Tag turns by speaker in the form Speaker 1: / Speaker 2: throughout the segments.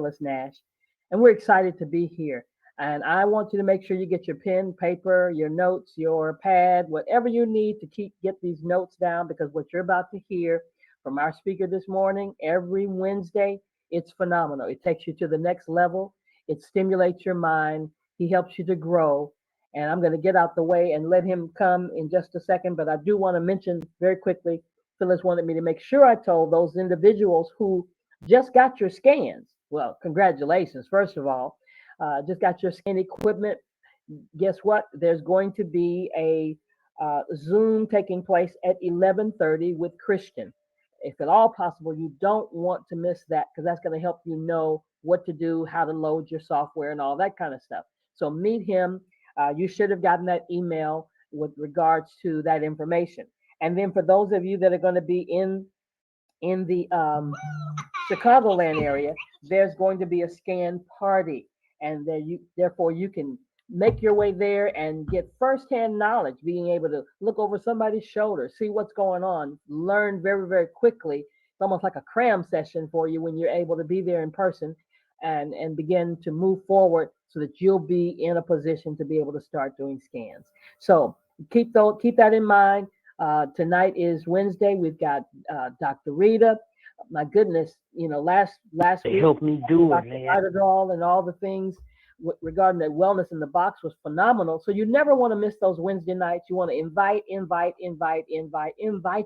Speaker 1: Phyllis Nash, and we're excited to be here. And I want you to make sure you get your pen, paper, your notes, your pad, whatever you need to get these notes down because what you're about to hear from our speaker this morning, every Wednesday, it's phenomenal. It takes you to the next level. It stimulates your mind. He helps you to grow. And I'm going to get out the way and let him come in just a second. But I do want to mention very quickly, Phyllis wanted me to make sure I told those individuals who just got your scans. Well, congratulations, first of all. Just got your scan equipment. Guess what? There's going to be a Zoom taking place at 11:30 with Christian. If at all possible, you don't want to miss that because that's going to help you know what to do, how to load your software, and all that kind of stuff. So meet him. You should have gotten that email with regards to that information. And then for those of you that are going to be in the Chicagoland area, there's going to be a scan party, and therefore you can make your way there and get firsthand knowledge, being able to look over somebody's shoulder, see what's going on, learn very, very quickly. It's almost like a cram session for you when you're able to be there in person and begin to move forward so that you'll be in a position to be able to start doing scans. So keep that in mind. Tonight is Wednesday. We've got Dr. Rita. My goodness, last
Speaker 2: They
Speaker 1: week,
Speaker 2: helped me do it,
Speaker 1: Dr.
Speaker 2: man.
Speaker 1: Idadol and all the things regarding the wellness in the box was phenomenal. So you never want to miss those Wednesday nights. You want to invite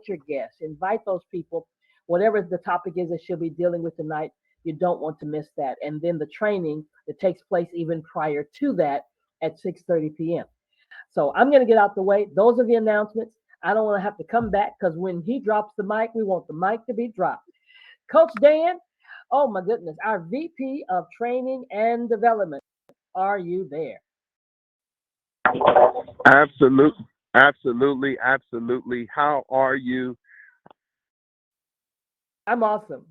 Speaker 1: your guests, invite those people, whatever the topic is that she'll be dealing with tonight. You don't want to miss that. And then the training that takes place even prior to that at 6:30 p.m. So I'm going to get out the way. Those are the announcements. I don't want to have to come back because when he drops the mic, we want the mic to be dropped. Coach Dan, oh my goodness, our VP of Training and Development. Are you there?
Speaker 3: Absolutely, absolutely, absolutely. How are you?
Speaker 1: I'm awesome.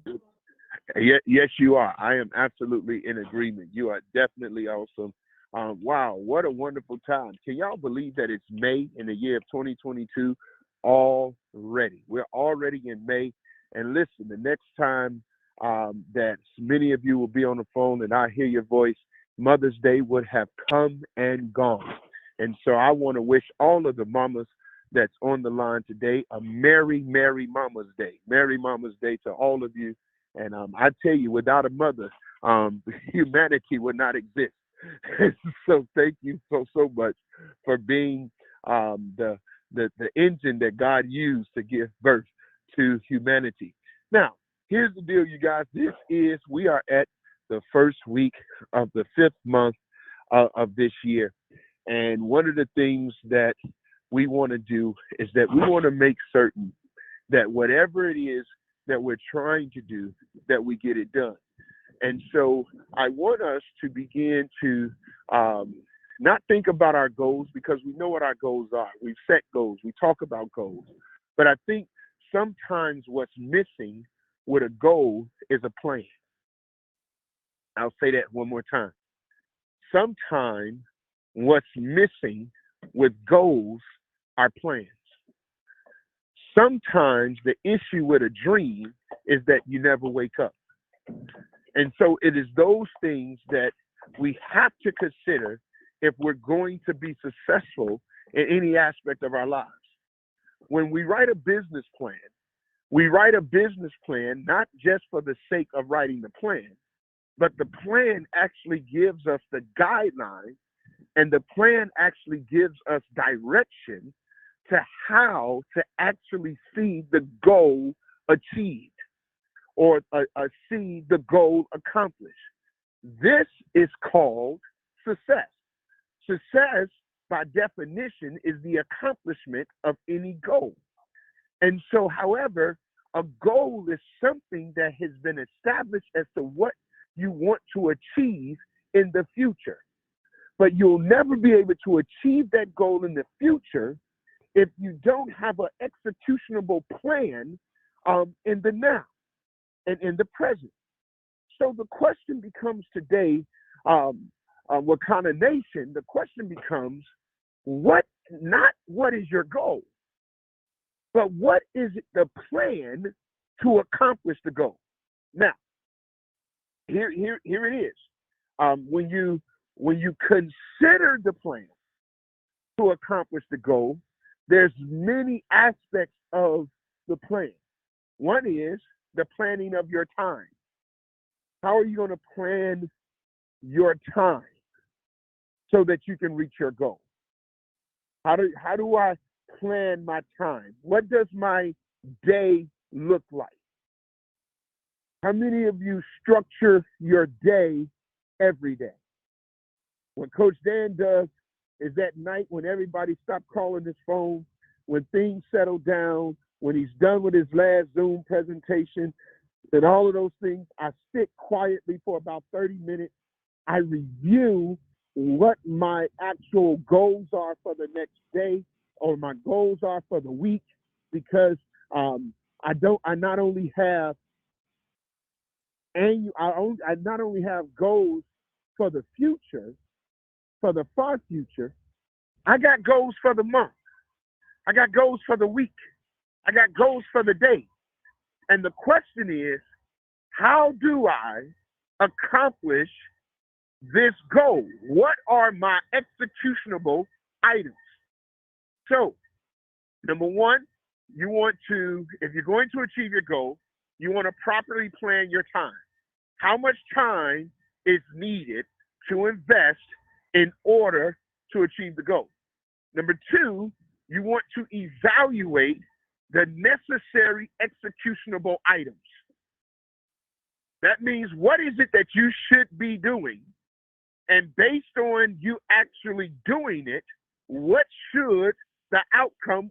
Speaker 3: Yes, you are. I am absolutely in agreement. You are definitely awesome. Wow, what a wonderful time. Can y'all believe that it's May in the year of 2022 already? We're already in May. And listen, the next time that many of you will be on the phone and I hear your voice, Mother's Day would have come and gone. And so I want to wish all of the mamas that's on the line today a Merry, Merry Mama's Day. Merry Mama's Day to all of you. And I tell you, without a mother, humanity would not exist. So thank you so much for being the engine that God used to give birth to humanity. Now, here's the deal, you guys. We are at the first week of the fifth month of this year. And one of the things that we want to do is that we want to make certain that whatever it is that we're trying to do, that we get it done. And so I want us to begin to not think about our goals because we know what our goals are. We've set goals. We talk about goals. But I think sometimes what's missing with a goal is a plan. I'll say that one more time. Sometimes what's missing with goals are plans. Sometimes the issue with a dream is that you never wake up. And so it is those things that we have to consider if we're going to be successful in any aspect of our lives. When we write a business plan, we write a business plan not just for the sake of writing the plan, but the plan actually gives us the guideline, and the plan actually gives us direction to how to actually see the goal achieved or see the goal accomplished. This is called success. Success, by definition, is the accomplishment of any goal. And so, however, a goal is something that has been established as to what you want to achieve in the future. But you'll never be able to achieve that goal in the future if you don't have an executionable plan in the now and in the present. So the question becomes today, Wakanda Nation, the question becomes, not what is your goal, but what is the plan to accomplish the goal? Now, Here it is. When you consider the plan to accomplish the goal, there's many aspects of the plan. One is the planning of your time. How are you going to plan your time so that you can reach your goal? How do I plan my time? What does my day look like? How many of you structure your day every day? What Coach Dan does is at night when everybody stops calling his phone, when things settle down, when he's done with his last Zoom presentation, and all of those things, I sit quietly for about 30 minutes. I review what my actual goals are for the next day or my goals are for the week, because I not only have I not only have goals for the future, for the far future, I got goals for the month. I got goals for the week. I got goals for the day. And the question is, how do I accomplish this goal? What are my executionable items? So, number one, if you're going to achieve your goal, you want to properly plan your time. How much time is needed to invest in order to achieve the goal? Number two, you want to evaluate the necessary executionable items. That means, what is it that you should be doing? And based on you actually doing it, what would the outcome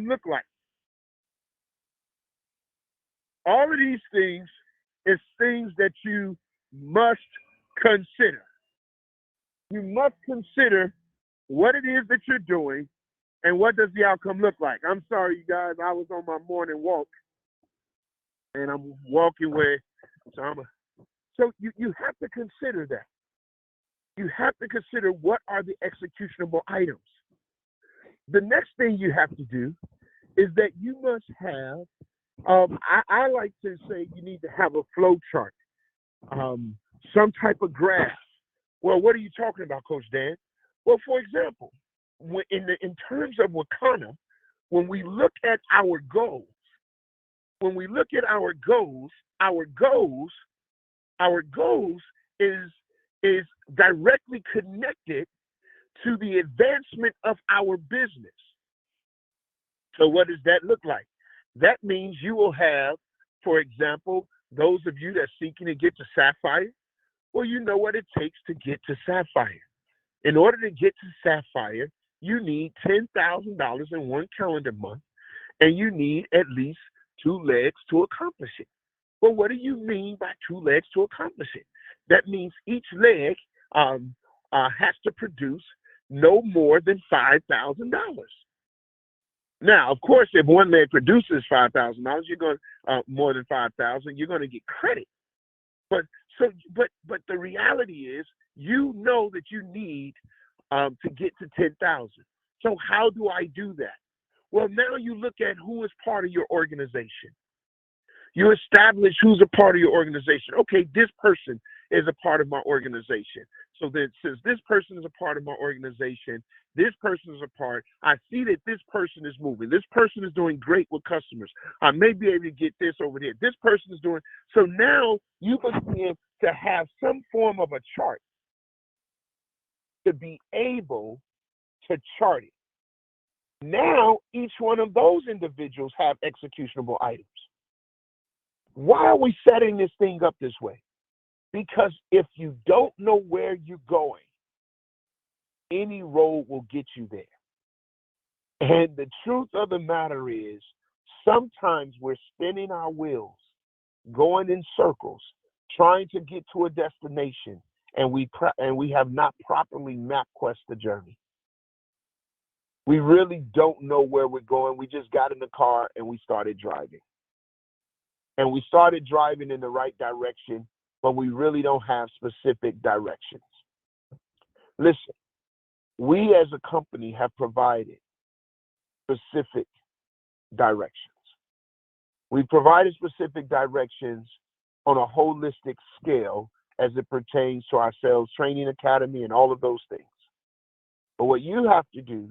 Speaker 3: look like? All of these things is things that you must consider. You must consider what it is that you're doing and what does the outcome look like. I'm sorry, you guys, I was on my morning walk and I'm walking where, so you have to consider that. You have to consider what are the executionable items. The next thing you have to do is that you must have, I like to say you need to have a flow chart, some type of graph. Well, what are you talking about, Coach Dan? Well, for example, in terms of Wakana, when we look at our goals, our goals is directly connected to the advancement of our business. So what does that look like? That means you will have, for example, those of you that's seeking to get to Sapphire, well, you know what it takes to get to Sapphire. In order to get to Sapphire, you need $10,000 in one calendar month, and you need at least 2 legs to accomplish it. Well, what do you mean by 2 legs to accomplish it? That means each leg has to produce no more than $5,000. Now, of course, if one leg produces $5,000, you're going more than $5,000, you're going to get credit. But the reality is, you know that you need to get to 10,000. So how do I do that? Well, now you look at who is part of your organization. You establish who's a part of your organization. Okay, this person is a part of my organization. So then, since this person is a part of my organization, this person is a part, I see that this person is moving. This person is doing great with customers. I may be able to get this over there. This person is doing, so now you begin to have some form of a chart to be able to chart it. Now, each one of those individuals have executionable items. Why are we setting this thing up this way? Because if you don't know where you're going, any road will get you there. And the truth of the matter is, sometimes we're spinning our wheels, going in circles, trying to get to a destination, and we have not properly map quest the journey. We really don't know where we're going. We just got in the car and we started driving. And we started driving in the right direction, but we really don't have specific directions. Listen, we as a company have provided specific directions. We provided specific directions on a holistic scale as it pertains to our sales training academy and all of those things. But what you have to do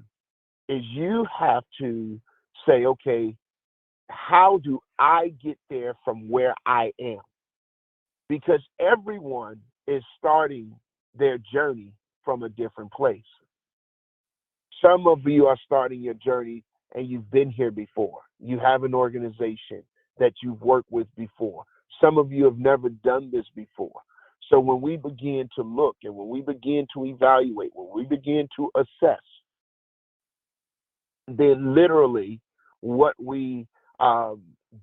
Speaker 3: is you have to say, okay, how do I get there from where I am? Because everyone is starting their journey from a different place. Some of you are starting your journey and you've been here before. You have an organization that you've worked with before. Some of you have never done this before. So when we begin to look and when we begin to evaluate, when we begin to assess, then literally what we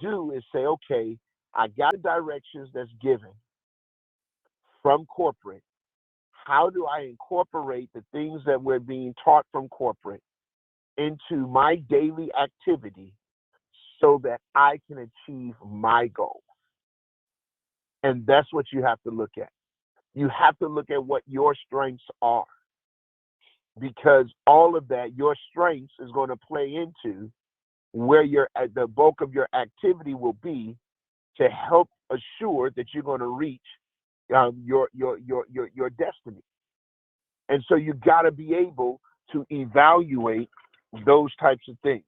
Speaker 3: do is say, okay, I got the directions that's given from corporate. How do I incorporate the things that we're being taught from corporate into my daily activity so that I can achieve my goal? And that's what you have to look at. You have to look at what your strengths are, because all of that, your strengths is going to play into where the bulk of your activity will be to help assure that you're going to reach your destiny. And so you got to be able to evaluate those types of things.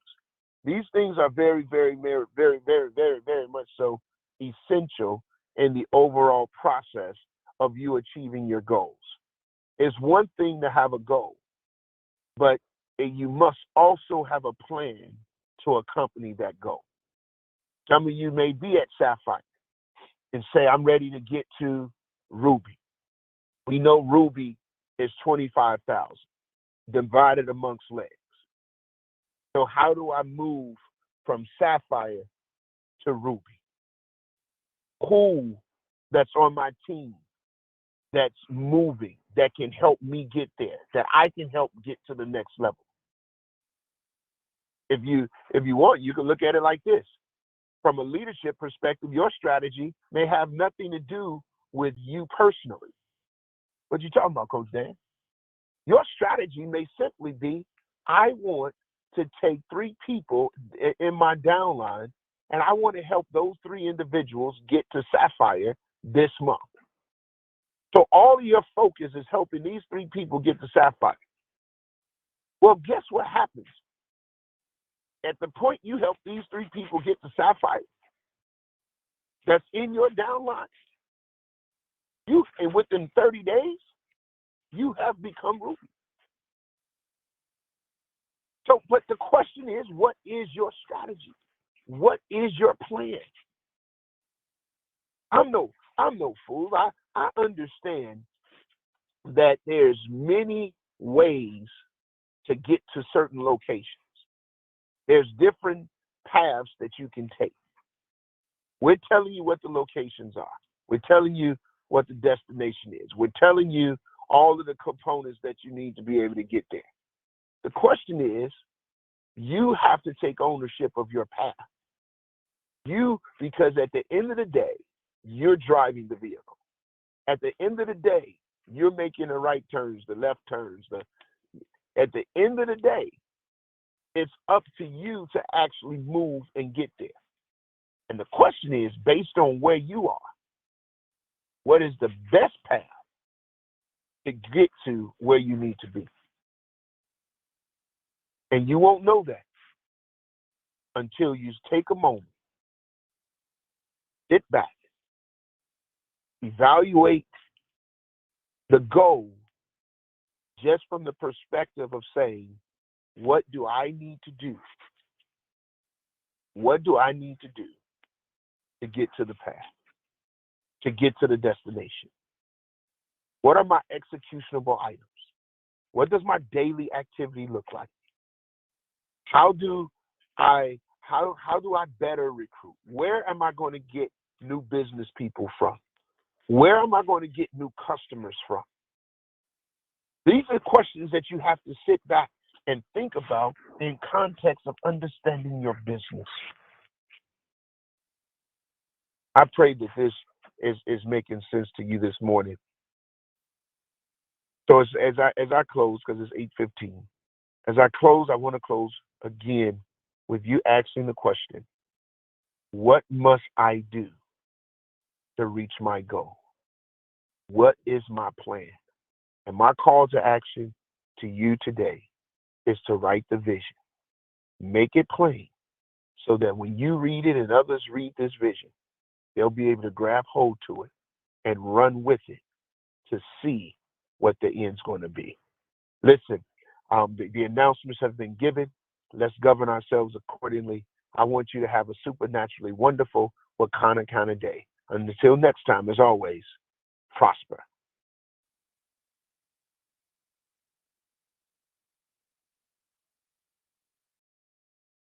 Speaker 3: These things are very, very, very, very, very, very, very much so essential in the overall process of you achieving your goals. It's one thing to have a goal, but you must also have a plan to accompany that goal. Some of you may be at Sapphire and say, I'm ready to get to Ruby. We know Ruby is 25,000 divided amongst legs. So how do I move from Sapphire to Ruby? Who that's on my team that's moving, that can help me get there, that I can help get to the next level? If you want, you can look at it like this. From a leadership perspective, your strategy may have nothing to do with you personally. What you talking about, Coach Dan? Your strategy may simply be, I want to take 3 people in my downline, and I want to help those 3 individuals get to Sapphire this month. So all of your focus is helping these 3 people get to Sapphire. Well, guess what happens? At the point you help these 3 people get to Sapphire, that's in your downline, and within 30 days, you have become Ruby. So, but the question is, what is your strategy? What is your plan? I'm no fool. I understand that there's many ways to get to certain locations. There's different paths that you can take. We're telling you what the locations are. We're telling you what the destination is. We're telling you all of the components that you need to be able to get there. The question is, you have to take ownership of your path. Because at the end of the day, you're driving the vehicle. At the end of the day, you're making the right turns, the left turns. At the end of the day, it's up to you to actually move and get there. And the question is, based on where you are, what is the best path to get to where you need to be? And you won't know that until you take a moment, sit back, evaluate the goal just from the perspective of saying, what do I need to do? What do I need to do to get to the path, to get to the destination? What are my executionable items? What does my daily activity look like? How do I better recruit? Where am I going to get new business people from? Where am I going to get new customers from? These are questions that you have to sit back and think about in context of understanding your business. I pray that this is making sense to you this morning. So as I close, because it's 8:15, as I close, I want to close again with you asking the question, what must I do to reach my goal? What is my plan? And my call to action to you today is to write the vision. Make it plain so that when you read it and others read this vision, they'll be able to grab hold to it and run with it to see what the end's going to be. Listen, the announcements have been given. Let's govern ourselves accordingly. I want you to have a supernaturally wonderful Wakanda kind of day. And until next time, as always, prosper.